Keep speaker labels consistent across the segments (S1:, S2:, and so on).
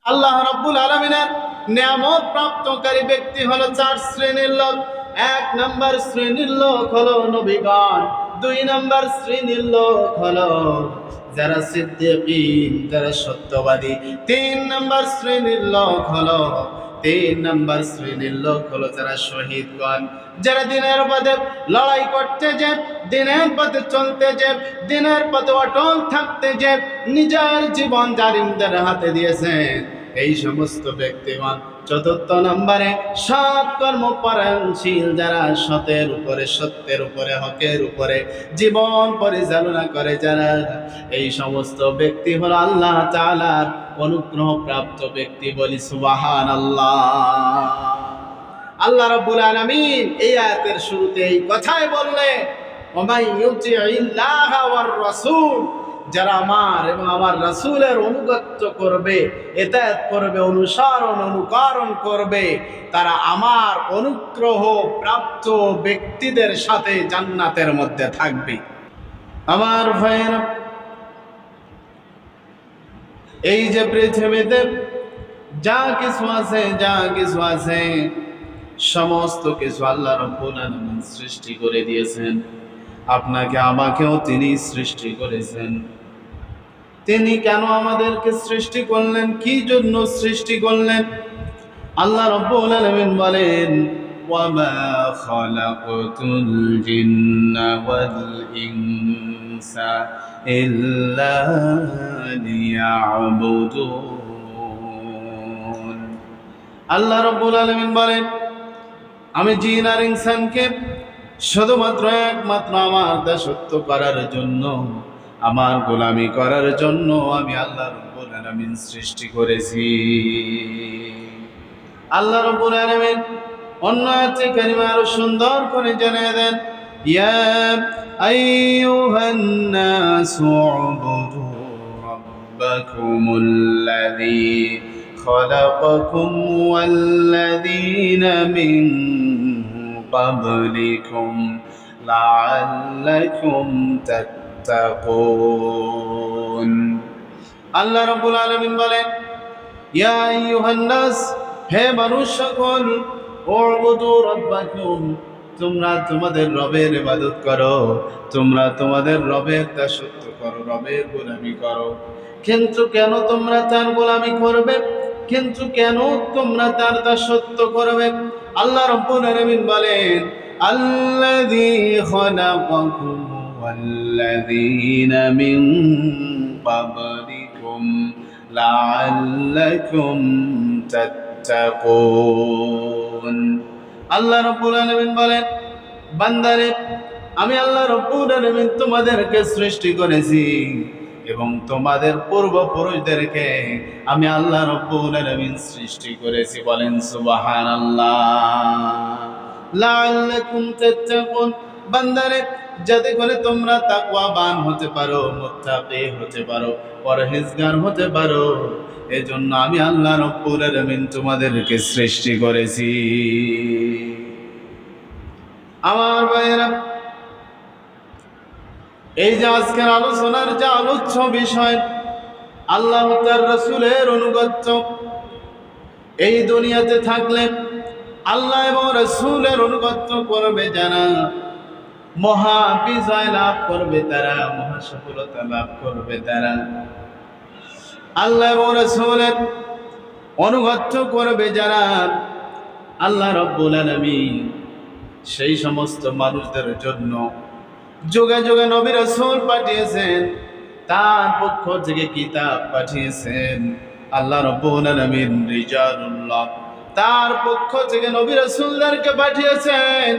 S1: আল্লাহ রাব্বুল আলামিনের নিয়ামত প্রাপ্তকারী ব্যক্তি হলো চার শ্রেণীর লোক। এক নম্বর শ্রেণীর লোক হলো নবীগণ। দুই নম্বর শ্রেণীর লোক হলো যারা সিদ্দিকীন, যারা সত্যবাদী। তিন নম্বর শ্রেণীর লোক হলো যারা শহীদগণ, যারা দিনের পথে লড়াই করতে যে, দিনের পথে চলতে যে, দিনের পথে অটল থাকতে যে নিজের জীবন জালিমদের হাতে দিয়েছেন, এই সমস্ত ব্যক্তিগণ। চতুর্থ নম্বরে সৎ কর্মপরায়ণশীল, যারা সতের উপরে, সত্যের উপরে, হকের উপরে জীবন পরিচালনা করে যারা, এই সমস্ত ব্যক্তি হলো আল্লাহ তাআলার অনুগ্রহ প্রাপ্ত ব্যক্তি। বলি সুবহানাল্লাহ। আল্লাহ রাব্বুল আলামিন এই আয়াতের শুরুতে এই কথাই বললেন, ওমাই ইউতিইল্লাহা ওয়ার রাসূল, যারা আমার এবং আমার রাসূলের অনুগত্য করবে, ইতাআত করবে, অনুকরণ করবে, তারা আমার অনুগ্রহ প্রাপ্ত ব্যক্তিদের সাথে জান্নাতের মধ্যে থাকবে। আমার ভাইয়েরা, এই যে পৃথিবীতে যা কিছু আছে সমস্ত কিছু আল্লাহ রাব্বুল আলামিন সৃষ্টি করে দিয়েছেন। আপনাকে আমাকেও তিনি সৃষ্টি করেছেন। তিনি কেন আমাদেরকে সৃষ্টি করলেন, কি জন্য সৃষ্টি করলেন? আল্লাহ রাব্বুল আলামিন বলেন, ওয়ামা খালাকতুল জিন্না ওয়াল ইনসা ইল্লা লিয়াবুদুন। আল্লাহ রাব্বুল আলামিন বলেন, আমি জিন আর ইনসানকে শুধুমাত্র একমাত্র আমার দাসত্ব করার জন্য, আমার গোলামি করার জন্য আমি আল্লাহ রাব্বুল আলামিন সৃষ্টি করেছি। আল্লাহ রাব্বুল আলামিন অন্য আয়াতে কারিমা আরো সুন্দর করে জানিয়ে দেন, ইয়া আইয়ুহান নাসু উবুদু রাব্বাকুমুল্লাযী খালাকাকুম ওয়াল্লাযীনা মিন ক্বাবলিকুম লাআল্লাকুম তাত্তাকুন। আল্লাহ রাব্বুল আলামিন বলেন, ইয়া আইয়ুহান নাস, হে মানুষ সকল, উবুদু রাব্বাকুম, তোমরা তোমাদের রবের ইবাদত করো, তোমরা তোমাদের রবের দাসত্ব করো, রবের গোলামি করো। কিন্তু কেন তোমরা তার গোলামি করবে? কিন্তু কেন তোমরা তার দাসত্ব করবে? আল্লাহ রাব্বুল আলামিন বলেন, আল্লাযী খালাকাকুম ওয়াল্লাযীনা মিন ক্বাবলিকুম লাআল্লাকুম তাত্তাকুন। আল্লাহ রাব্বুল আলামিন বলেন, বান্দারে, আমি আল্লাহ রাব্বুল আলামিন তোমাদেরকে সৃষ্টি করেছি এবং তোমাদের পূর্বপুরুষদেরকে আমি আল্লাহ রাব্বুল আলামিন সৃষ্টি করেছি। বলেন সুবহানাল্লাহ। লাআল্লাকুম তাত্তাকুন, বান্দারে, যাতে করে তোমরা তাকওয়াবান হতে পারো, মুত্তাকি হতে পারো, পরহেজগার হতে পারো, এজন্য আমি আল্লাহ রাব্বুল আলামিন তোমাদেরকে সৃষ্টি করেছি। আমার ভাইয়েরা, এই যে আজকের আলোচনার যে আলোচ্য বিষয়, আল্লাহ তার রাসূলের অনুগত্য, এই দুনিয়াতে থাকলে আল্লাহ এবং রাসূলের অনুগত্য করবে যারা, মহা বিজয় লাভ করবে তারা, মহা সফলতা লাভ করবে তারা। আল্লাহ এবং রাসূলের অনুগত্য করবে যারা, আল্লাহ রাব্বুল আলামিন সেই সমস্ত মানুষদের জন্য যুগে যুগে নবী রাসূল পাঠিয়েছেন, তার পক্ষ থেকে কিতাব পাঠিয়েছেন। আল্লাহ রাব্বুল আলামিন রিজালুল্লাহ, তার পক্ষ থেকে নবী রাসূলদেরকে পাঠিয়েছেন।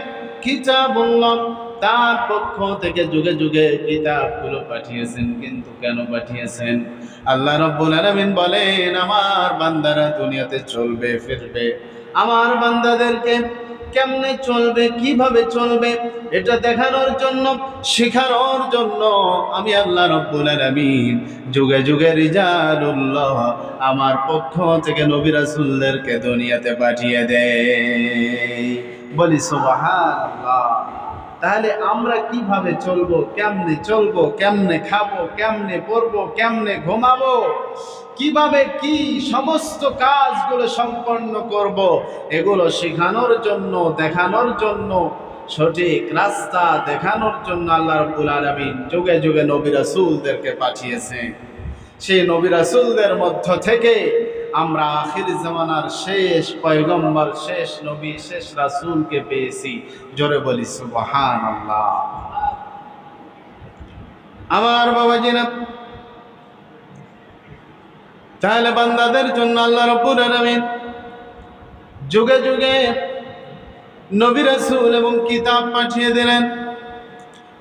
S1: কিতাবুল্লাহ, তার পক্ষ থেকে যুগে যুগে কিতাবগুলো পাঠিয়েছেন। কিন্তু কেন পাঠিয়েছেন? আল্লাহ রাব্বুল আলামিন বলেন, আমার বান্দারা দুনিয়াতে চলবে ফিরবে, আমার বান্দাদেরকে কেমনে চলবে, কিভাবে চলবে, এটা দেখানোর জন্য, শেখানোর জন্য আমি আল্লাহ রাব্বুল আলামিন যুগে যুগে রিজালুল্লাহ আমার পক্ষ থেকে নবী রাসূলদেরকে দুনিয়াতে পাঠিয়ে দেয়। বলি সুবহানাল্লাহ। তাহলে আমরা কিভাবে চলবো, কেমনে খাবো, কেমনে পড়বো, কেমনে ঘুমাবো, কিভাবে কি সমস্ত কাজগুলো সম্পন্ন করব, এগুলো শেখানোর জন্য, দেখানোর জন্য, সঠিক রাস্তা দেখানোর জন্য আল্লাহ রাব্বুল আলামিন যুগে যুগে নবী রাসূলদেরকে পাঠিয়েছেন। সেই নবী রাসূলদের মধ্য থেকে আমরা আখির জামানার শেষ পয়গম্বর, শেষ নবী, শেষ রাসূলকে পেয়েছি। জোরে বলি সুবহানাল্লাহ। আমার বাবাজিরা, তাহলে বান্দাদের জন্য আল্লাহ রাব্বুল আলামিন যুগে যুগে নবী রাসূল এবং কিতাব পাঠিয়ে দিলেন।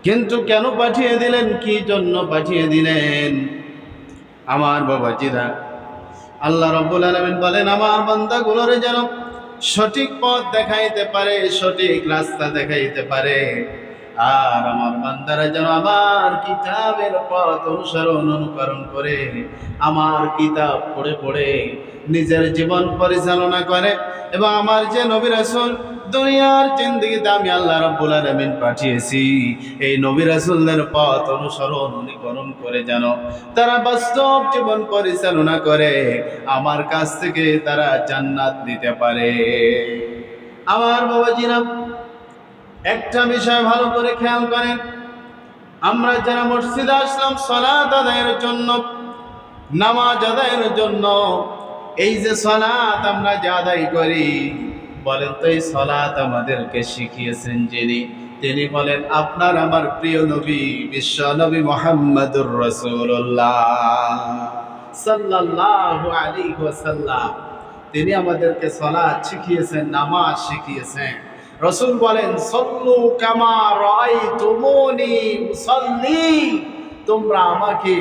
S1: কিন্তু কেন পাঠিয়ে দিলেন, কি জন্য পাঠিয়ে দিলেন? আমার বাবাজিরা, আল্লাহ রাব্বুল আলামিন বলেন আমার বান্দাগুলোরে যেন সঠিক পথ দেখাইতে পারে, সঠিক রাস্তা দেখাইতে পারে। আর আমার বান্দারা যেন আমার কিতাবের পথ অনুকরণ করে, আমার কিতাব পড়ে পড়ে নিজের জীবন পরিচালনা করে। এবং আমার যে নবী রাসূল দুনিয়ার জিন্দেগিতে আমি আল্লাহ রাব্বুল আলামিন পাঠিয়েছি, এই নবী রাসূলদের পথ অনুকরণ করে যেন তারা বাস্তব জীবন পরিচালনা করে, আমার কাছ থেকে তারা জান্নাত নিতে পারে। আমার বাবাজিরা, একটা বিষয় ভালো করে খেয়াল করেন, আমরা যারা মসজিদে আসলাম সালাত আদায়ের জন্য, নামাজ আদায়ের জন্য, এই যে সালাত আমরা যে আদায় করি, বলেন তো এই সালাত আমাদেরকে শিখিয়েছেন যিনি, তিনি বলেন আপনার আমার প্রিয় নবী, বিশ্ব নবী মুহাম্মদুর রাসূলুল্লাহ সাল্লাল্লাহু আলাইহি ওয়াসাল্লাম। তিনি আমাদেরকে সালাত শিখিয়েছেন, নামাজ শিখিয়েছেন। রাসূল বলেন সল্লু কামা রাআইতুমুনি উসাল্লি, তোমরা আমাকে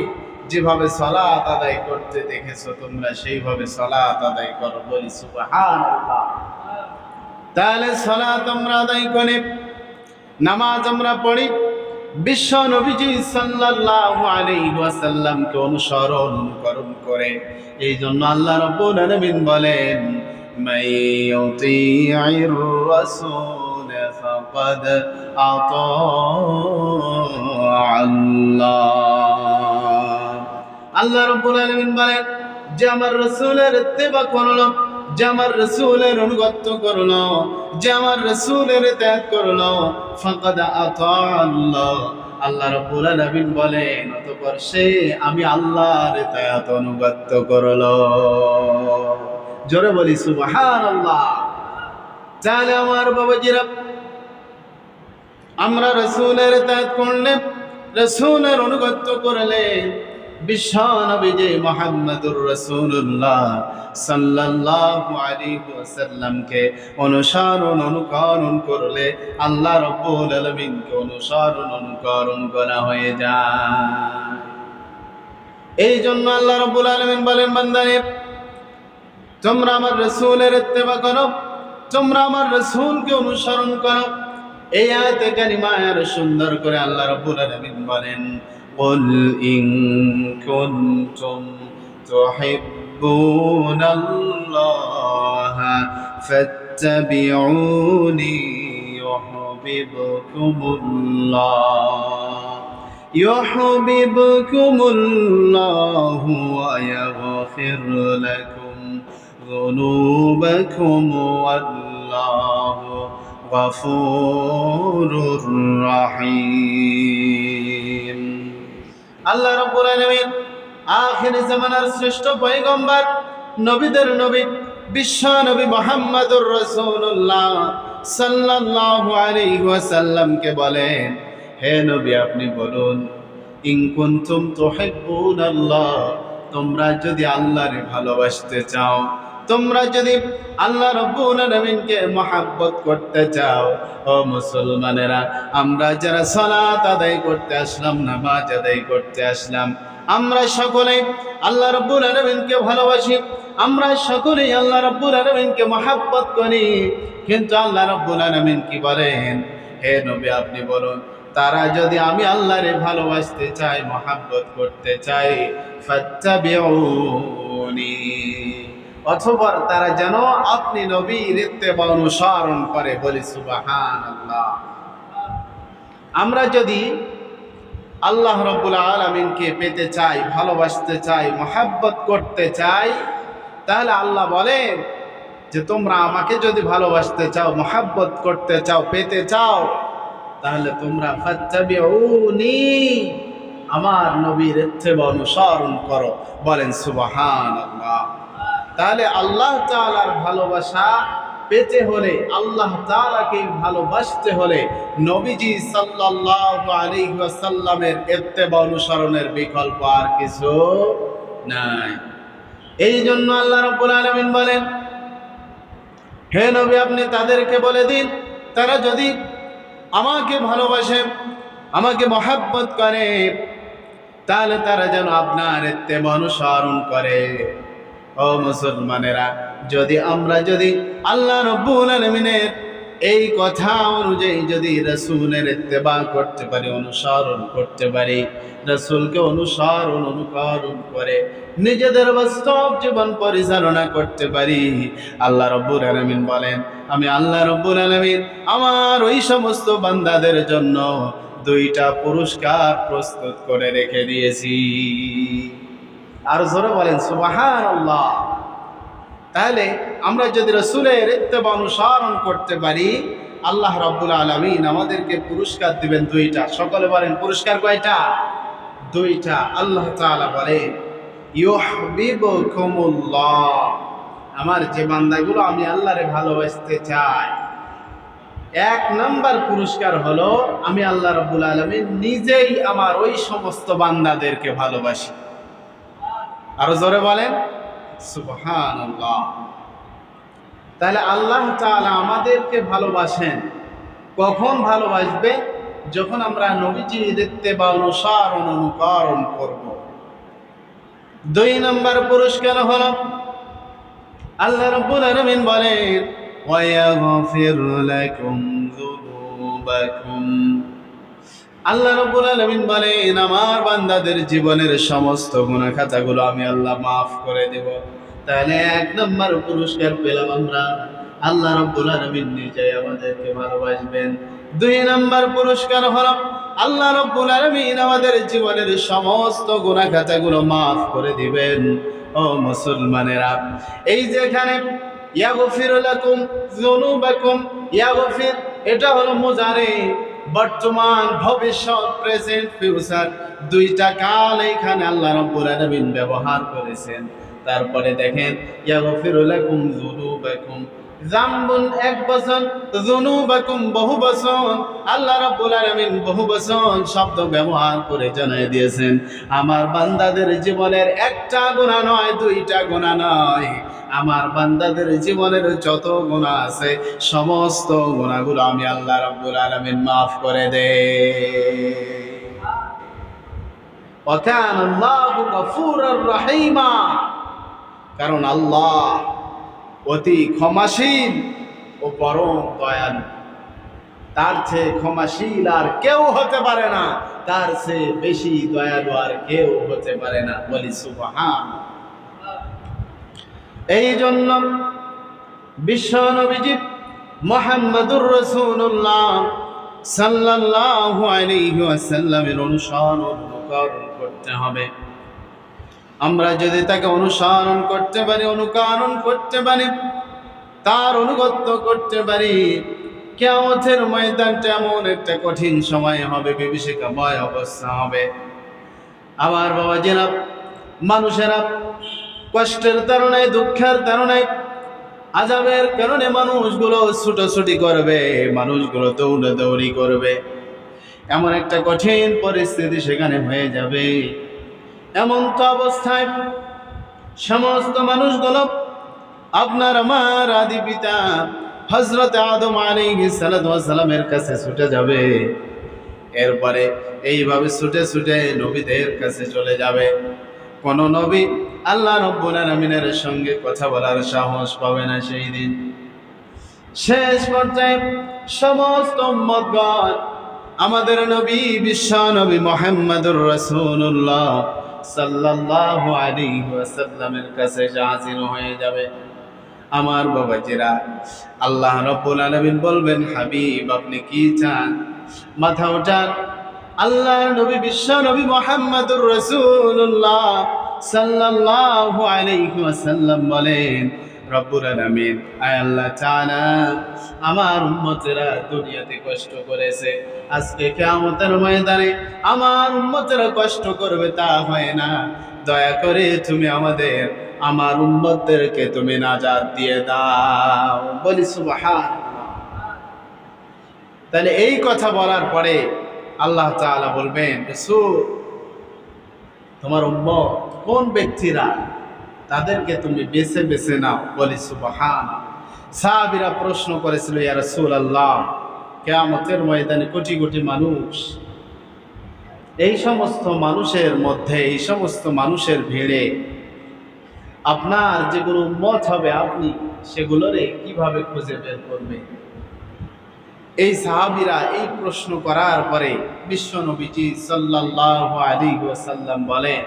S1: যেভাবে সালাত আদায় করতে দেখেছো, তোমরা সেইভাবে সালাত আদায় করো। বলি সুবহানাল্লাহ। তাহলে সালাত আমরা আদায় করি, নামাজ আমরা পড়ি, বিশ্ব নবীজি সাল্লাল্লাহু আলাইহি ওয়াসাল্লামকে অনুকরণ করে। এই জন্য আল্লাহ রাব্বুল আলামিন বলেন মাইয়ুতি'ইর রাসূল ফাকাদ আতা'আল্লাহ। আল্লাহ রাব্বুল আলামিন বলেন যে আমার রাসূলের ইত্তেবা করলো, যে আমার রাসূলের অনুগত করলো, যে আমার রাসূলের ইতাআত করলো, ফাকাদ আতা'আল্লাহ। আল্লাহ রাব্বুল আলামিন বলেন অতঃপর সে আমি আল্লাহর ইতাআত অনুগত করলো। জোরে বলি সুবহানাল্লাহ। তাহলে আমার বাবাজিরা, আমরা রাসূলের ইতাআত করলে, রাসূলের অনুগত করলে, বিশ্ব নবী যে মুহাম্মদুর রাসূলুল্লাহ সাল্লাল্লাহু আলাইহি ওয়াসাল্লামকে অনুকরণ করলে আল্লাহ রাব্বুল আলামিনকে অনুকরণ করা হয়ে যায়। এই জন্য আল্লাহ রাব্বুল আলামিন বলেন বান্দারে তোমরা আমার রাসূলের ইত্তেবা করো, তোমরা আমার রাসূলকে অনুসরণ করো। এই আয়াতে কারিমায় আরো সুন্দর করে আল্লাহ রাব্বুল আলামিন বলেন قل إن كنتم تحبون الله فاتبعوني يحببكم الله ويغفر لكم ذنوبكم والله غفور رحيم। আল্লাহ রাব্বুল আলামিন আখির জামানার শ্রেষ্ঠ পয়গম্বর, নবীদের নবী, বিশ্ব নবী মুহাম্মদুর রাসূলুল্লাহ সাল্লাল্লাহু আলাইহি ওয়াসাল্লামকে বলেন হে নবী আপনি বলুন ইন কুনতুম তুহিব্বুনাল্লাহ, তোমরা যদি আল্লাহকে ভালোবাসতে চাও, তোমরা যদি আল্লাহ রাব্বুল আলামিনকে মহব্বত করতে চাও, ও মুসলমানেরা, আমরা যারা সালাত আদায় করতে আসলাম, নামাজ আদায় করতে আসলাম, আমরা সকলেই আল্লাহ রাব্বুল আলামিনকে ভালোবাসি, আমরা সকলেই আল্লাহ রাব্বুল আলামিনকে মহব্বত করি। কিন্তু আল্লাহ রাব্বুল আলামিন কি বলেন, হে নবী আপনি বলুন তারা যদি আমি আল্লাহরে ভালোবাসতে চাই, মহব্বত করতে চাই, ফাত্তাবিউনি, অথবা তারা যেন আপনি নবীর ইত্তেবা অনুসরণ করে। বলি সুবহানাল্লাহ। আমরা যদি আল্লাহ রাব্বুল আলামিনকে পেতে চাই, ভালোবাসতে চাই, মহাব্বত করতে চাই, তাহলে আল্লাহ বলেন যে তোমরা আমাকে যদি ভালোবাসতে চাও, মহাব্বত করতে চাও, পেতে চাও, তাহলে তোমরা ফাত্তাবিউনি, আমার নবীর ইত্তেবা অনুসরণ করো। বলেন সুবহানাল্লাহ। তাহলে আল্লাহ তাআলার ভালোবাসা পেতে হলে, আল্লাহ তাআলাকে ভালোবাসতে হলে নবীজি সাল্লাল্লাহু আলাইহি ওয়াসাল্লামের ইত্তেবা অনুসরণের বিকল্প আর কিছু নাই। এই জন্য আল্লাহ রাব্বুল আলামিন বলেন, হে নবী আপনি তাদেরকে বলে দিন, তারা যদি আমাকে ভালোবাসে, আমাকে মহাব্বত করে, তাহলে তারা যেন আপনার ইত্তেবা অনুসরণ করে। ও মুসলমানেরা, আমরা যদি আল্লাহ রাব্বুল আলামিনের এই কথা অনুযায়ী যদি রাসূলের ইত্তেবা করতে পারি, অনুসরণ করতে পারি, রাসূলকে অনুকরণ করে নিজেদের বাস্তব জীবন পরিচালনা করতে পারি, আল্লাহ রাব্বুল আলামিন বলেন, আমি আল্লাহ রাব্বুল আলামিন আমার ওই সমস্ত বান্দাদের জন্য 2টা পুরস্কার প্রস্তুত করে রেখে দিয়েছি। আর জোরে বলেন সুবহানাল্লাহ। তাহলে আমরা যদি রাসূলের ইত্তেবা অনুসরণ করতে পারি, আল্লাহ রাব্বুল আলামিন আমাদেরকে পুরস্কার দিবেন 2টা। সকলে বলেন পুরস্কার কয়টা? 2টা। আল্লাহ তাআলা বলেন ইউহিব্বুকুমুল্লাহ, আমার যে বান্দাগুলো আমি আল্লাহরে ভালোবাসতে চাই, 1 নাম্বার পুরস্কার হলো আমি আল্লাহ রাব্বুল আলামিন নিজেই আমার ওই সমস্ত বান্দাদেরকে ভালোবাসি। আরো জোরে বলেন সুবহানাল্লাহ। তাহলে আল্লাহ তাআলা আমাদেরকে ভালোবাসেন। কখন ভালোবাসবে? যখন আমরা নবীজির ইত্তেবা অনুকরণ করব। 2 নম্বর পুরস্কার হলো আল্লাহ রাব্বুল আলামিন বলেন ওয়ায়াগফির লাকুম যুনুবাকুম, আল্লাহ রাব্বুল আলামিন বলেন আমার বান্দাদের জীবনের সমস্ত গুনাহ খাতাগুলো আমি আল্লাহ মাফ করে দেব। তাহলে 1 নম্বর পুরস্কার পেলাম আমরা, আল্লাহ রাব্বুল আলামিন নিজে আমাদেরকে ভালোবাসবেন। 2 নম্বর পুরস্কার হলো আল্লাহ রাব্বুল আলামিন আমাদের জীবনের সমস্ত গুনাহ খাতাগুলো মাফ করে দিবেন। ও মুসলমানেরা, এই যে এখানে ইয়াগফির লাকুম যুনুবাকুম, ইয়াগফির এটা হলো মুজারে, বর্তমান, ভবিষ্যৎ, প্রেজেন্ট, ফিউচার, 2টা কাল এখানে আল্লাহ রাব্বুল আলামিন ব্যবহার করেছেন। তারপরে দেখেন ইয়াগফির লাকুম যুনুবাকুম, যামবুন 1 বছর, যুনুবাকুম বহু বছর, আল্লাহ রাব্বুল আলামিন বহু বছর শব্দ ব্যবহার করে জানিয়ে দিয়েছেন আমার বান্দাদের জীবনের 1টা গুনাহ নয়, 2টা গুনাহ নয়, আমার বান্দাদের জীবনের যত গুনাহ আছে সমস্ত গুনাহগুলো আমি আল্লাহ রাব্বুল আলামিন মাফ করে দেই। ওয়া কানা আল্লাহু গফুরুর রহিমা, কারণ আল্লাহ অতি ক্ষমাশীল ও পরম দয়ালু। তার চেয়ে ক্ষমাশীল আর কেউ হতে পারে না, তার চেয়ে বেশি দয়ালু আর কেউ হতে পারে না। বলি সুবহানাল্লাহ। এই জন্য বিশ্ব নবীজি মুহাম্মদুর রাসূলুল্লাহ সাল্লাল্লাহু আলাইহি ওয়াসাল্লামের অনুসরণ করতে হবে। আমরা যদি তাকে অনুসরণ করতে পারি, অনুকরণ করতে পারি, তার অনুগত্য করতে পারি, কিয়ামতের ময়দানটা এমন একটা কঠিন সময় হবে, বিভীষিকাময় অবস্থা হবে। আমার বাবাজিরা, মানুষেরা কষ্টের কারণে, দুঃখের কারণে, আযাবের কারণে মানুষগুলো ছুটোছুটি করবে, মানুষগুলো দৌড়াদৌড়ি করবে, এমন একটা কঠিন পরিস্থিতি সেখানে হয়ে যাবে। এমন তো অবস্থায় সমস্ত মানুষগুলো আপনার আমার আদি পিতা হযরত আদম আলাইহিস সালামের কাছে ছুটে যাবে। এরপরে এইভাবে ছুটে ছুটে নবীদের কাছে চলে যাবে। কোন নবী আল্লাহ রাব্বুল আলামিনের সঙ্গে কথা বলার সাহস পাবে না সেই দিন। শেষ পর্যায়ে সমস্ত উম্মতগণ আমাদের নবী, বিশ্ব নবী মুহাম্মদুর রাসূলুল্লাহ সাল্লাল্লাহু আলাইহি ওয়াসাল্লামের কাছে হাজির হয়ে যাবে। আমার বাবাজিরা, আল্লাহ রাব্বুল আলামিন বলবেন, হাবিব আপনি কি চান? মাথা ওঠান। আল্লাহর নবী বিশ্ব নবী মুহাম্মদুর রাসূলুল্লাহ সাল্লাল্লাহু আলাইহি ওয়াসাল্লাম বলেন, রব্বুল আলামিন আয় আল্লাহ তাআলা আমার উম্মতেরা দুনিয়াতে কষ্ট করেছে, আজকে কিয়ামতের ময়দানে আমার উম্মতেরা কষ্ট করবে তা হয় না, দয়া করে তুমি আমার উম্মতদেরকে তুমি নাজাত দিয়ে দাও। বলি সুবহানাল্লাহ। তাহলে এই কথা বলার পরে আল্লাহ তাআলা বলবেন, রাসূল তোমার উম্মত কোন ব্যক্তিরা, তাদেরকে তুমি বেছে বেছে নাও। বলি সুবহানাল্লাহ। সাহাবীরা প্রশ্ন করেছিল, ইয়া রাসূলুল্লাহ কিয়ামতের ময়দানে কোটি কোটি মানুষ, এই সমস্ত মানুষের মধ্যে, এই সমস্ত মানুষের ভিড়ে আপনার যেগুলো উম্মত হবে আপনি সেগুলোরে কিভাবে খুঁজে বের করবে? এই সাহাবীরা এই প্রশ্ন করার পরে বিশ্ব নবীজি সাল্লাল্লাহু আলাইহি ওয়াসাল্লাম বলেন,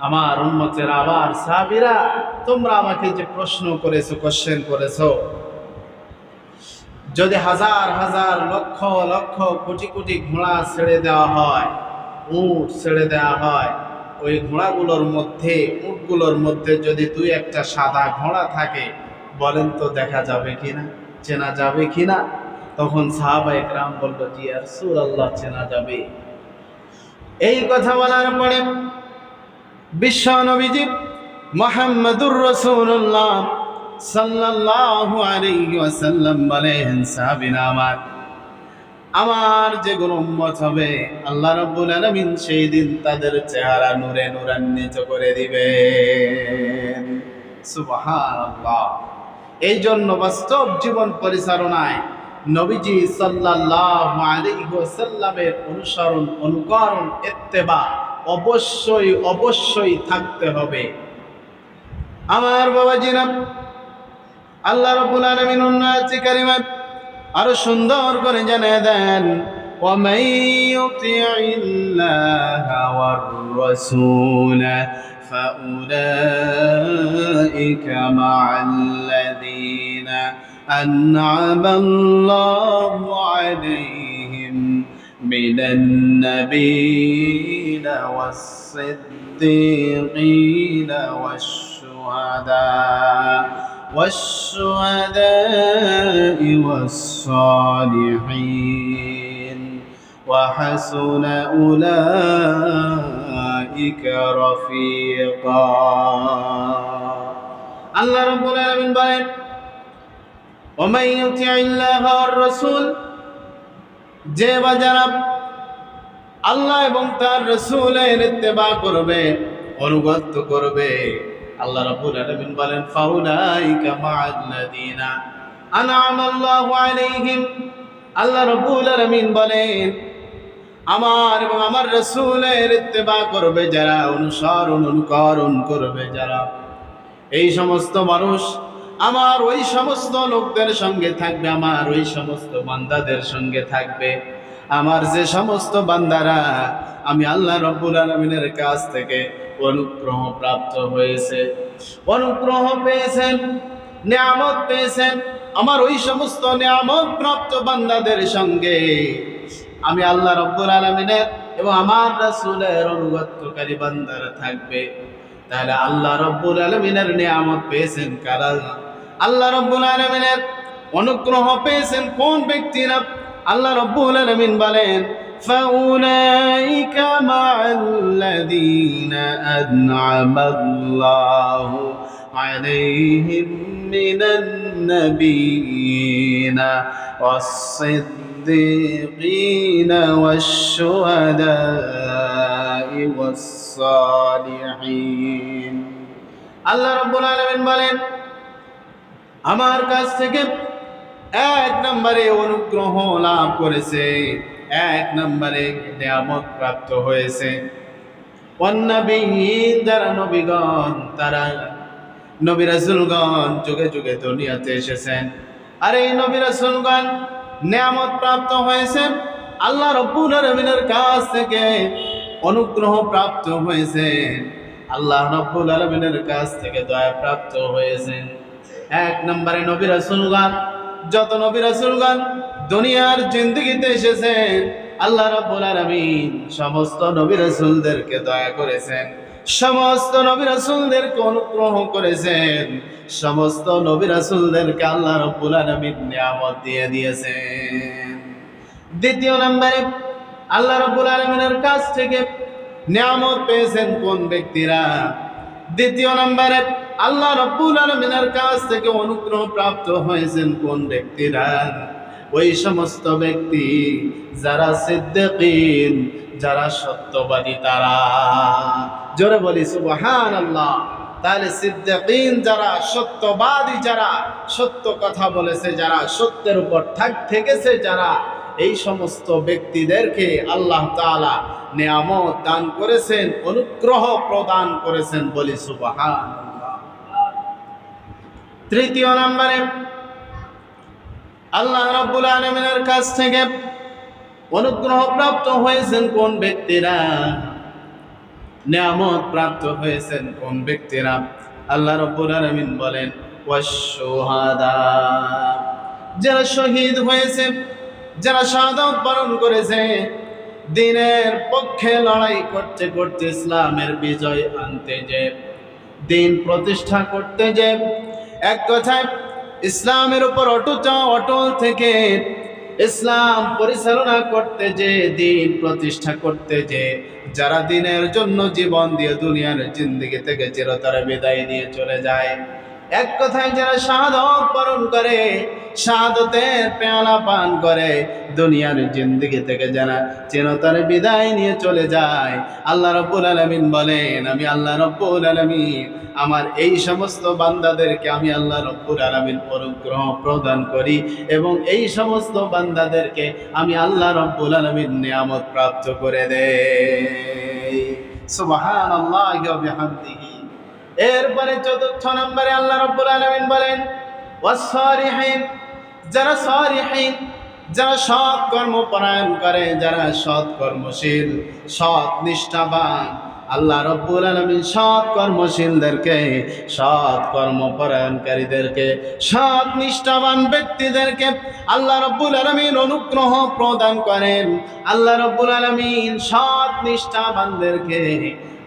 S1: আমার উম্মতের আবার সাহাবীরা তোমরা আমাকে যে প্রশ্ন করেছো, কোশ্চেন করেছো, যদি হাজার হাজার লক্ষ লক্ষ কোটি কোটি ঘোড়া ছেড়ে দেওয়া হয়, উট ছেড়ে দেওয়া হয়, ওই ঘোড়াগুলোর মধ্যে, উটগুলোর মধ্যে যদি দুই একটা সাদা ঘোড়া থাকে, বলেন তো দেখা যাবে কিনা, চেনা যাবে কিনা? তখন সাহাবায়ে কেরাম বলল, জি ইয়া রাসূলুল্লাহ চেনা যাবে। এই কথা বলার পরে বিশ্ব নবীজি মুহাম্মদুর রাসূলুল্লাহ সাল্লাল্লাহু আলাইহি ওয়াসাল্লাম বলেন, সাহাবীরা আমার যেগুলো উম্মত হবে আল্লাহ রাব্বুল আলামিন সেই দিন তাদের চেহারা নূরে নূরান্বিত করে দিবেন। সুবহানাল্লাহ। এই জন্য বাস্তব জীবন পরিচালনায় নবীজি সাল্লাল্লাহু আলাইহি ওয়াসাল্লামের অনুসরণ, অনুকরণ, ইত্তেবা অবশ্যই অবশ্যই থাকতে হবে। আমার বাবাজিরা, আল্লাহ রাব্বুল আলামিন অন্য আয়াতে কারিমায় আরো সুন্দর করে জানিয়ে দেন, وَمَن يُطِعِ اللَّهَ وَالرَّسُولَ فَأُولَئِكَ مَعَ الَّذِينَ أَنْعَمَ اللَّهُ عَلَيْهِمْ مِنَ النَّبِيِّينَ وَالصِّدِّيقِينَ والشهداء والصالحين وحسن أولئك رفيقا। আল্লাহ রাব্বুল আলামিন বলেন, ومن يطع الله والرسول, যে বা যারা আল্লাহ এবং তার রাসূলের ইত্তেবা করবে, অনুগত করবে, আল্লাহ রাব্বুল আলামিন বলেন, ফাউলাইকা মাআল্লাযীনা আনআমা আল্লাহু আলাইহিম। আল্লাহ রাব্বুল আলামিন বলেন, আমার এবং আমার রাসূলের ইত্তেবা করবে যারা, অনুসরণ অনুকরণ করবে যারা, এই সমস্ত মানুষ আমার ওই সমস্ত লোকদের সঙ্গে থাকবে, আমার ওই সমস্ত বান্দাদের সঙ্গে থাকবে, আমার যে সমস্ত বান্দারা আমি আল্লাহ রাব্বুল আলামিনের কাছ থেকে অনুগ্রহ প্রাপ্ত হয়েছে, অনুগ্রহ পেয়েছেন, নিয়ামত পেয়েছেন, আমার ওই সমস্ত নিয়ামত প্রাপ্ত বান্দাদের সঙ্গে আমি আল্লাহ রাব্বুল আলামিনের এবং আমার রাসূলের অনুগতকারী বান্দারা থাকবে। তাহলে আল্লাহ রাব্বুল আলামিনের নিয়ামত পেয়েছেন কারা? আল্লাহ রাব্বুল আলামিনের অনুগ্রহ পেয়েছেন কোন ব্যক্তিরা? আল্লাহ রাব্বুল আলামিন বলেন, فَأُولَئِكَ مَعَ الَّذِينَ أَنْعَمَ اللَّهُ عَلَيْهِمْ مِنَ النَّبِيِّينَ وَالصِّدِّيقِينَ وَالشُّهَدَاءِ وَالصَّالِحِينَ। আল্লাহ রাব্বুল আলামিন বলেন, আমার কাছ থেকে এক নম্বরে অনুগ্রহ লাভ করেছে, এক নম্বরে নিয়ামত প্রাপ্ত হয়েছে ওয়ান্নাবিয়্যিন, যারা নবীগণ, তারা নবী রাসূলগণ যুগে যুগে দুনিয়াতে এসেছেন, আর এই নবী রাসূলগণ নিয়ামত প্রাপ্ত হয়েছেন, আল্লাহ রাব্বুল আলামিনের কাছ থেকে অনুগ্রহ প্রাপ্ত হয়েছেন, আল্লাহ রাব্বুল আলামিনের কাছ থেকে দয়া প্রাপ্ত হয়েছেন। এক নম্বরে নবী রাসূলগণ, যত নবী রাসূলগণ দুনিয়ার জিন্দগিতে এসেছেন, আল্লাহ রাব্বুল আলামিন সমস্ত নবী রাসূলদেরকে দয়া করেছেন, সমস্ত নবী রাসূলদেরকে অনুগ্রহ করেছেন, সমস্ত নবী রাসূলদেরকে আল্লাহ রাব্বুল আলামিন নিয়ামত দিয়ে দিয়েছেন। দ্বিতীয় নম্বরে আল্লাহ রাব্বুল আলামিনের কাছ থেকে নিয়ামত পেয়েছেন কোন ব্যক্তিরা? দ্বিতীয় নম্বরে আল্লাহ রাব্বুল আলামিনের কাছ থেকে অনুগ্রহ প্রাপ্ত হয়েছেন কোন ব্যক্তিরা? ওই সমস্ত ব্যক্তি যারা সিদ্দিকিন, যারা সত্যবাদী, তারা। জোরে বলি সুবহানাল্লাহ। তাহলে সিদ্দিকিন যারা, সত্যবাদী যারা, সত্য কথা বলেছে যারা, সত্যের উপর থেকেছে যারা, এই সমস্ত ব্যক্তিদেরকে আল্লাহ তাআলা নিয়ামত দান করেছেন, অনুগ্রহ প্রদান করেছেন, বলি সুবহানাল্লাহ। তৃতীয় নম্বরে আল্লাহ রাব্বুল আলামিনের কাছ থেকে অনুগ্রহ প্রাপ্ত হয়েছেন কোন ব্যক্তিরা? নিয়ামত প্রাপ্ত হয়েছেন কোন ব্যক্তিরা? আল্লাহ রাব্বুল আলামিন বলেন ওয়াশ-শুহাদা, যারা শহীদ হয়েছে, যারা শাহাদাত বরণ করেছে, দ্বীনের পক্ষে লড়াই করতে করতে, ইসলামের বিজয় আনতে যে, দ্বীন প্রতিষ্ঠা করতে যে, এক কথায় ইসলামের উপর অটল থেকে ইসলাম পরিচালনা করতে যে, দ্বীন প্রতিষ্ঠা করতে যে, যারা দ্বীনের জন্য জীবন দিয়ে দুনিয়ার জিন্দেগি থেকে চিরতরে বিদায় নিয়ে চলে যায়, এক কথায় যারা শাহাদাত বরণ করে, শাহাদাতের পেয়ালা পান করে, দুনিয়ার জিন্দেগি থেকে যারা চিরতরে বিদায় নিয়ে চলে যায়, আল্লাহ রাব্বুল আলামিন বলেন, আমি আল্লাহ রাব্বুল আলামিন আমার এই সমস্ত বান্দাদেরকে আমি আল্লাহ রাব্বুল আলামিন অনুগ্রহ প্রদান করি, এবং এই সমস্ত বান্দাদেরকে আমি আল্লাহ রাব্বুল আলামিন নিয়ামত প্রাপ্ত করে দেই। সুবহানাল্লাহি ওয়া বিহামদিহি। এরপরে চতুর্থ নম্বরে আল্লাহ রাব্বুল আলামিন বলেন ওয়াস-সালিহিন, যারা সালিহিন, যারা সৎ কর্ম পরায়ণ করে, যারা সৎ কর্মশীল, সৎ নিষ্ঠাবান, আল্লাহ রাব্বুল আলামিন সৎ কর্মশীলদেরকে, সৎ কর্মপরায়ণকারীদেরকে, সৎ নিষ্ঠাবান ব্যক্তিদেরকে আল্লাহ রাব্বুল আলামিন অনুগ্রহ প্রদান করেন। আল্লাহ রাব্বুল আলামিন সৎ নিষ্ঠাবানদেরকে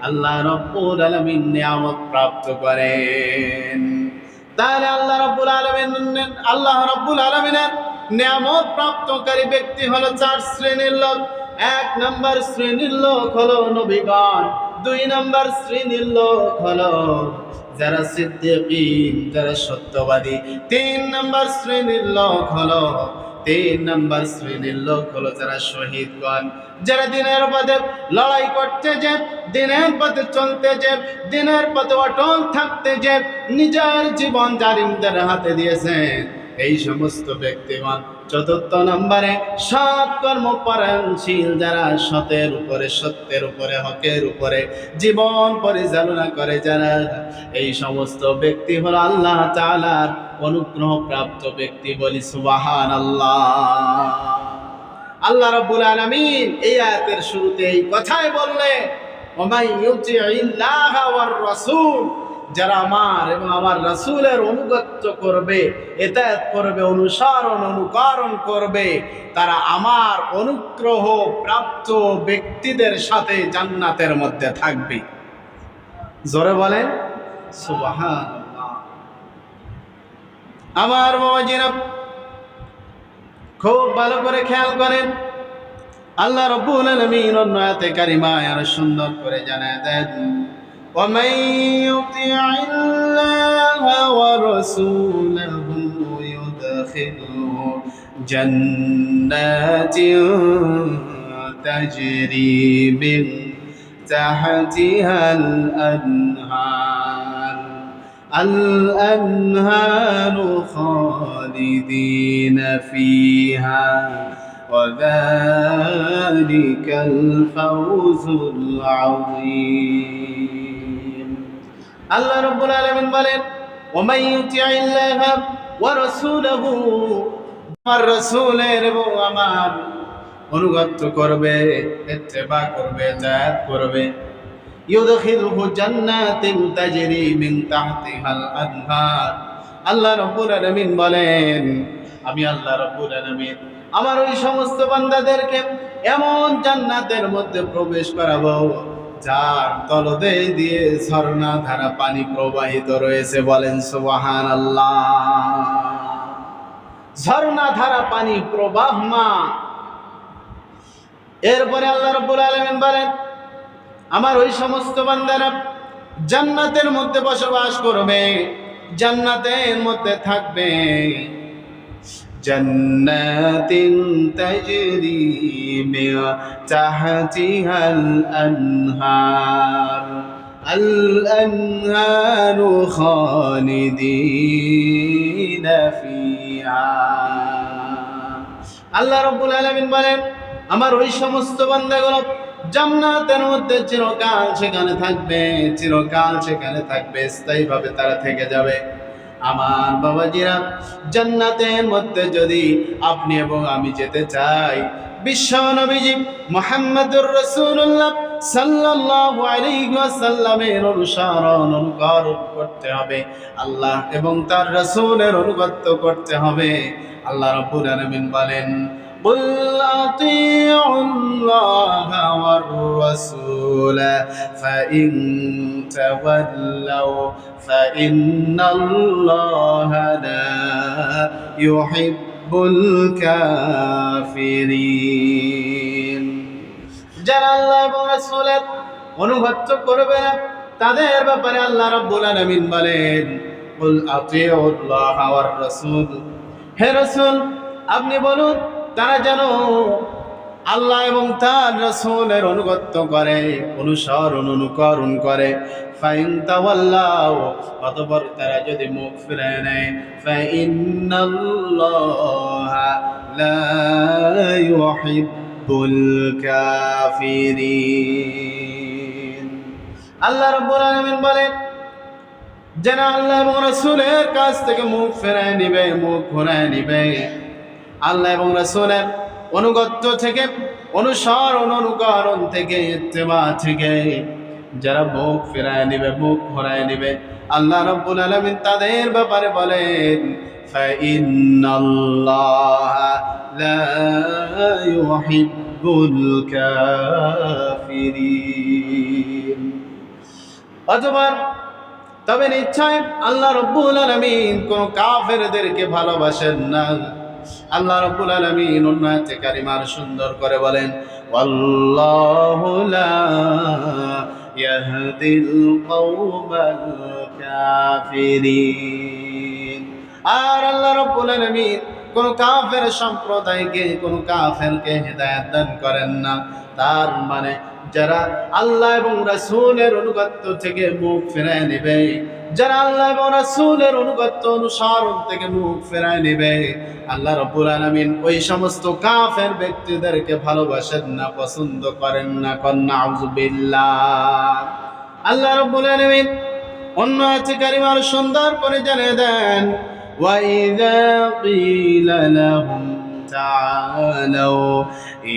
S1: আল্লাহ রাব্বুল আলামিন নিয়ামত প্রাপ্ত করেন। তাহলে আল্লাহ রাব্বুল আলামিনের নিয়ামত প্রাপ্তকারী ব্যক্তি হলো 4 শ্রেণীর লোক। 1 নম্বর শ্রেণীর লোক হলো নবীগণ, 2 নম্বর শ্রেণীর লোক হলো যারা সিদ্দিকিন, যারা সত্যবাদী, 3 নম্বর শ্রেণীর লোক হলো যারা শহীদগণ, যারা দ্বীনের পথে লড়াই করতে যে, দ্বীনের পথে চলতে যে, দ্বীনের পথে অটল থাকতে যে, নিজের জীবন জালিমদের হাতে দিয়েছেন, এই সমস্ত ব্যক্তিগণ। 4th নম্বরে সৎ কর্মপরায়ণশীল, যারা সতের উপরে, সত্যের উপরে, হকের উপরে জীবন পরিচালনা করে, যারা, এই সমস্ত ব্যক্তি হলো আল্লাহ তাআলার অনুগ্রহ প্রাপ্ত ব্যক্তি, বলি সুবহানাল্লাহ। আল্লাহ রাব্বুল আলামিন এই আয়াতের শুরুতে এই কথাই বললেন, ওয়া ইউতিইল্লাহা ওয়ার রাসূল, যারা আমার এবং আমার রাসূলের অনুগত্য করবে, ইতাআত করবে, অনুকরণ করবে, তারা আমার অনুগ্রহ প্রাপ্ত ব্যক্তিদের সাথে জান্নাতের মধ্যে থাকবে। জোরে বলেন সুবহানাল্লাহ। আমার বাবাজিরা খুব ভালো করে খেয়াল করেন, আল্লাহ রাব্বুল আলামিন অন্য আয়াতে কারিমায় আরো সুন্দর করে জানায় দেন, وَمَن يُطِعِ اللَّهَ وَرَسُولَهُ يُدْخِلْهُ جَنَّاتٍ تَجْرِي مِن تَحْتِهَا الْأَنْهَارُ خَالِدِينَ فِيهَا وَذَلِكَ الْفَوْزُ الْعَظِيمُ। আল্লাহ রাব্বুল আলামিন বলেন, ওয়ামান ইউতিইল্লাহা ওয়া রাসূলাহু, আমার রাসূলের এবং আমার অনুগত করবে, ইত্তেবা করবে, ইতাআত করবে, ইউদখিলহু জান্নাতিন তাজরি মিন তাহতিহাল আনহার, আল্লাহ রাব্বুল আলামিন বলেন, আমি আল্লাহ রাব্বুল আলামিন আমার ওই সমস্ত বান্দাদেরকে এমন জান্নাতের মধ্যে প্রবেশ করাবো যার তলদেশ দিয়ে ঝর্ণা ধারা পানি প্রবাহিত রয়েছে। বলেন সুবহানাল্লাহ। ঝর্ণা ধারা পানি প্রবাহমান। এরপরে আল্লাহ রাব্বুল আলামিন বলেন, আমার ওই সমস্ত বান্দারা জান্নাতের মধ্যে বসবাস করবে, জান্নাতের মধ্যে থাকবে। জান্নাতিন তাজরি মিন তাহতিহাল আনহার আল আনহারু খালিদিনা ফিহা। আল্লাহ রাব্বুল আলামিন বলেন, আমার ওই সমস্ত বান্দাগুলো জান্নাতের মধ্যে চিরকাল সেখানে থাকবে, চিরকাল সেখানে থাকবে, স্থায়ীভাবে তারা থেকে যাবে। আমার বাবাজিরা, জান্নাতের মধ্যে যদি আপনি এবং আমি যেতে চাই, বিশ্ব নবীজি মুহাম্মদুর রাসূলুল্লাহ সাল্লাল্লাহু আলাইহি ওয়াসাল্লামের অনুসরণ অনুকরণ করতে হবে, আল্লাহ এবং তার রাসূলের অনুগত্য করতে হবে। আল্লাহ রাব্বুল আলামিন বলেন, قل أطيعوا الله والرسول فإن تولوا فإن الله لا يحب الكافرين। যারা আল্লাহ এবং রাসূলের অনুগত্য করবে না তাদের ব্যাপারে আল্লাহ রাব্বুল আলামিন বলেন, কুল আতিউল্লাহ ওয়ার রাসূল, হে রাসূল আপনি বলুন তারা যেন আল্লাহ এবং তার রাসূলের অনুগত্য করে, অনুসরণ অনুকরণ করে। ফাইন তাওয়াল্লাউ, অতঃপর তারা যদি মুখ ফিরিয়ে নেয়, ফাইন্নাল্লাহা লা ইউহিব্বুল কাফিরিন। আল্লাহ রাব্বুল আলামিন বলেন, যারা আল্লাহ এবং রাসূলের কাছ থেকে মুখ ফিরিয়ে নিবে, মুখ ঘুরিয়ে নিবে, আল্লাহ এবং রাসূলের অনুগত্য থেকে, অনুসরণ অনুকরণ থেকে, ইত্তেবা থেকে যারা মুখ ফিরায় নিবে, মুখ ঘোরায় নিবে, আল্লাহ রাব্বুল আলামিন তাদের ব্যাপারে বলেন, ফাইন্নাল্লাহা লা ইউহিব্বুল কাফিরিন। অথবা তবে নিশ্চয় আল্লাহ রাব্বুল আলামিন কোন কাফেরদেরকে ভালোবাসেন না। আল্লাহ রাব্বুল আলামিন অন্য আয়াতে কারিমার সুন্দর করে বলেন, ওয়াল্লাহু লা ইয়াহদিল কওমাল কাফিরিন। আর আল্লাহ রাব্বুল আলামিন কোন কাফের সম্প্রদায়কে, কোন কাফেরকে হেদায়েত দান করেন না। তার মানে যারা আল্লাহ এবং রাসূলের অনুগত্য থেকে মুখ ফিরায় নেবে, যারা আল্লাহ এবং রাসূলের অনুগত্য অনুসরণ থেকে মুখ ফেরায় নেবে, আল্লাহ রাব্বুল আলামিন ওই সমস্ত কাফের ব্যক্তিদেরকে ভালোবাসেন না, পছন্দ করেন না। কন্না আউযুবিল্লাহ। আল্লাহ রাব্বুল আলামিন অন্য আয়াতে কারিমার সুন্দর করে জানিয়ে দেন, ওয়া ইযা ক্বিলা লাহুম তাআলাউ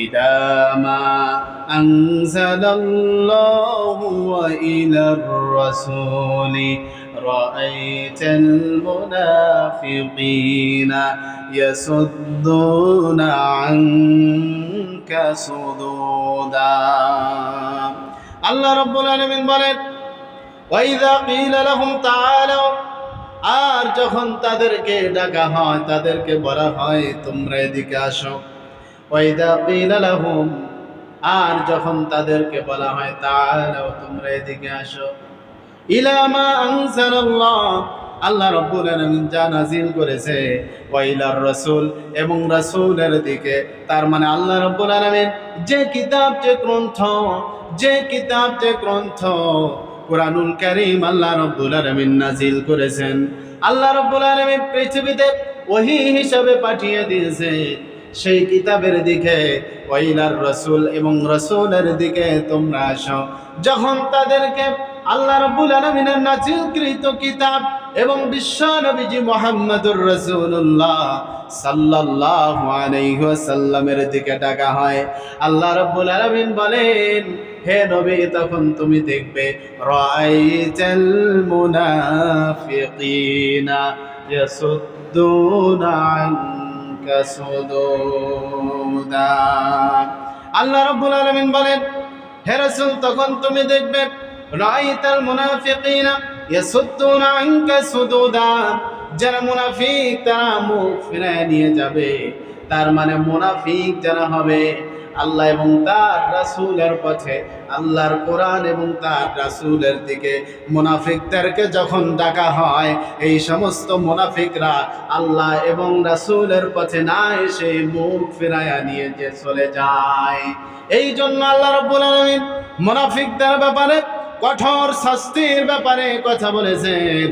S1: ইলা মা আনজালাল্লাহু ওয়া ইলার রাসূলি رأيت المنافقين يصدون عنك صدودا। আল্লাহ রাব্বুল আলামিন বলেন, ওয়াইযা ক্বিলা লাহুম তাআলাউ, আর যখন তাদেরকে ডাকা হয়, তাদেরকে বলা হয় তোমরা এদিকে আসো। ওয়াইযা ক্বিলা লাহুম, আর যখন তাদেরকে বলা হয় তাআলাউ তোমরা এদিকে আসো, ইলা মা আনজালাল্লাহ, আল্লাহ রাব্বুল আলামিন যা নাযিল করেছে, ওয়া ইলার রাসূল, এবং রাসূলের দিকে। তার মানে আল্লাহ রাব্বুল আলামিন যে কিতাব, যে গ্রন্থ, যে কিতাব, যে গ্রন্থ কুরআনুল কারীম আল্লাহ রাব্বুল আলামিন নাযিল করেছেন, আল্লাহ রাব্বুল আলামিন পৃথিবীতে ওহী হিসাবে পাঠিয়ে দিয়েছে, সেই কিতাবের দিকে, ওয়া ইলার রাসূল, এবং রাসূলের দিকে তোমরা আসো। যখন তাদেরকে আল্লাহ রাব্বুল আলামিনের নাযিলকৃত কিতাব এবং বিশ্ব নবীজি মুহাম্মদুর রাসূলুল্লাহ সাল্লাল্লাহু আলাইহি ওয়াসাল্লামের দিকে ডাকা হয়, আল্লাহ রাব্বুল আলামিন বলেন, হে নবী তখন তুমি দেখবে রাআইতাল মুনাফিকিনা ইয়াসুদ্দুনা আনকা সুদুদা। আল্লাহ রাব্বুল আলামিন বলেন, হে রাসূল তখন তুমি দেখবে রাআইতাল মুনাফিকিনা ইয়াসুদ্দুনা আনকা সুদুদা, যারা মুনাফিক তারা মুখ ফিরিয়ে নিয়ে যাবে। তার মানে মুনাফিক যারা হবে আল্লাহ এবং তার রাসূলের পথে, আল্লাহর কোরআন এবং তার রাসূলের দিকে মুনাফিকদেরকে যখন ডাকা হয়, এই সমস্ত মুনাফিকরা আল্লাহ এবং রাসূলের পথে না এসে মুখ ফিরায়া নিয়ে যে চলে যায়। এই জন্য আল্লাহ রাব্বুল আলামিন মুনাফিকদের ব্যাপারে কঠোর শাস্তির ব্যাপারে কথা বলেছেন।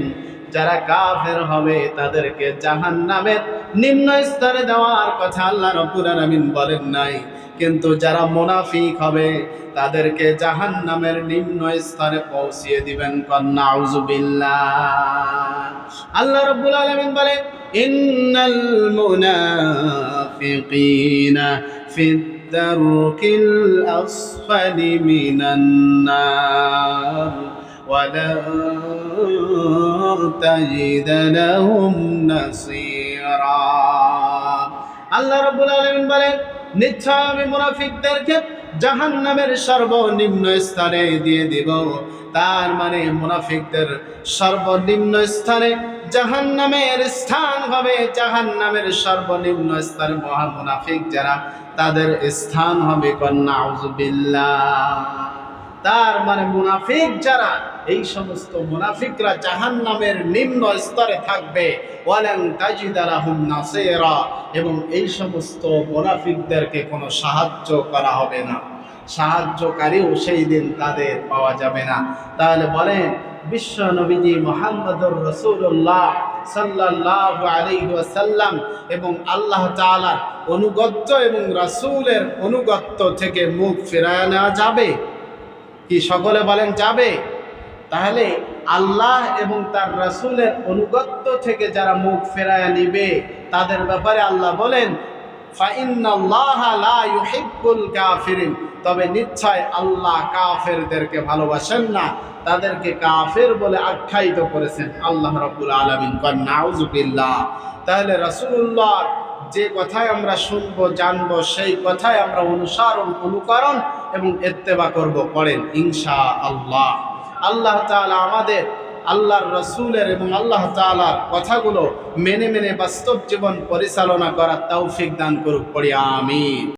S1: যারা কাফের হবে তাদেরকে জাহান্নামের নিম্ন স্তরে দেওয়ার কথা আল্লাহ রাব্বুল আলামিন বলেন নাই, কিন্তু যারা মুনাফিক হবে তাদেরকে জাহান্নামের নিম্ন স্তরে পৌঁছিয়ে দিবেন। নাউযুবিল্লাহ। আল্লাহ রাব্বুল আলামিন বলেন, ইন্নাল মুনাফিকিনা ফিদ দারকিল আসফালি মিনান নার ওয়ালা তাজিদ লাহুম নাসীরা। আল্লাহ রাব্বুল আলামিন বলেন, নিশ্চয় আমি মুনাফিকদেরকে জাহান্নামের সর্বনিম্ন স্তরে দিয়ে দিব। তার মানে মুনাফিকদের সর্বনিম্ন স্তরে জাহান্নামের স্থান হবে। জাহান্নামের সর্বনিম্ন স্তরে মহা মুনাফিক যারা, তাদের স্থান হবে। নাউযুবিল্লাহ। তার মানে মুনাফিক যারা, এই সমস্ত মুনাফিকরা জাহান্নামের নিম্ন স্তরে থাকবে। ওয়ালান তাজিদা লাহুম নাসীরা, এবং এই সমস্ত মুনাফিকদেরকে কোনো সাহায্য করা হবে না, সাহায্যকারীও সেই দিন তাদের পাওয়া যাবে না। তাহলে বলেন, বিশ্ব নবীজি মুহাম্মদুর রাসূলুল্লাহ সাল্লাল্লাহু আলাইহি ওয়াসাল্লাম এবং আল্লাহ তাআলার অনুগত্য এবং রাসূলের অনুগত্য থেকে মুখ ফিরায় নেওয়া যাবে কি? সকলে বলেন যাবে। তাহলে আল্লাহ এবং তার রাসূলের অনুগত্য থেকে যারা মুখ ফেরায় নিবে তাদের ব্যাপারে আল্লাহ বলেন, ফাইন্নাল্লাহা লা ইউহিব্বুল কাফিরিন, তবে নিশ্চয় আল্লাহ কাফেরদেরকে ভালোবাসেন না, তাদেরকে কাফের বলে আখ্যায়িত করেছেন আল্লাহ রাব্বুল আলামিন। নাউযুবিল্লাহ। তাহলে রাসূলুল্লাহ যে কথায় আমরা শুনবো জানবো, সেই কথায় আমরা অনুকরণ এবং ইত্তেবা করব। পড়েন ইনশাআল্লাহ। আল্লাহ তাআলা আমাদের আল্লাহর রাসূলের এবং আল্লাহ তাআলার কথাগুলো মেনে মেনে বাস্তব জীবন পরিচালনা করার তৌফিক দান করুক। পড়ি আমিন।